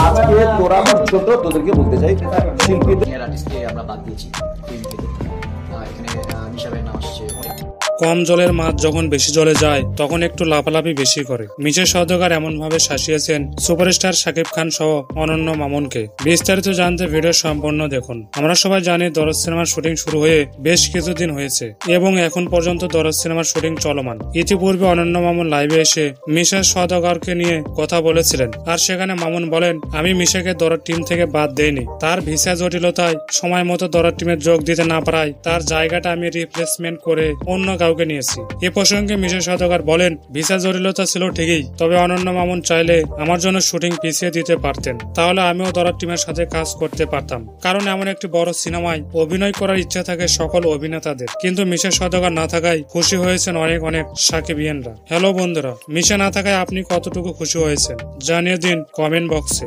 আজকে তোরা আমার ছোট, তোদেরকে বলতে চাই শিল্পীদের আর্টিস্টকে আমরা বাদ দিয়েছি টিম থেকে। এখানে মিশা ভাইয়ের নাম আসছে অনেক। কম জলের মাছ যখন বেশি জলে যায় তখন একটু লাফালাফি বেশি করে। মিশা সওদাগর এমন ভাবে শাসিয়েছেন সুপারস্টার শাকিব খান সহ অনন্য মামুনকে। বিস্তারিত জানতে ভিডিও সম্পূর্ণ দেখুন। আমরা সবাই জানি দরদ সিনেমার শুটিং শুরু হয়ে বেশ কিছুদিন হয়েছে এবং এখন পর্যন্ত দরদ সিনেমার শুটিং চলমান। ইতিপূর্বে অনন্য মামুন লাইভে এসে মিশা সওদাগরকে নিয়ে কথা বলেছিলেন, আর সেখানে মামুন বলেন, আমি মিশাকে দরদ টিম থেকে বাদ দেইনি। তার ভিসা জটিলতায় সময় মতো দরদ টিমে যোগ দিতে না পারায় তার জায়গাটা আমি রিপ্লেসমেন্ট করে অন্য কাউকে নিয়েছি। এ প্রসঙ্গে মিশা সওদাগর বলেন, ভিসা জটিলতা ছিল ঠিকই, তবে অনন্য মামুন চাইলে আমার জন্য শুটিং পিছিয়ে দিতে পারতেন, তাহলে আমিও দরদ টিমের সাথে কাজ করতে পারতাম। কারণ এমন একটি বড় সিনেমায় অভিনয় করার ইচ্ছা থাকে সকল অভিনেতাদের, কিন্তু মিশা সওদাগর না থাকায় খুশি হয়েছেন অনেক অনেক সাকিবিয়ানরা। হ্যালো বন্ধুরা, মিশা না থাকায় আপনি কতটুকু খুশি হয়েছেন জানিয়ে দিন কমেন্ট বক্সে।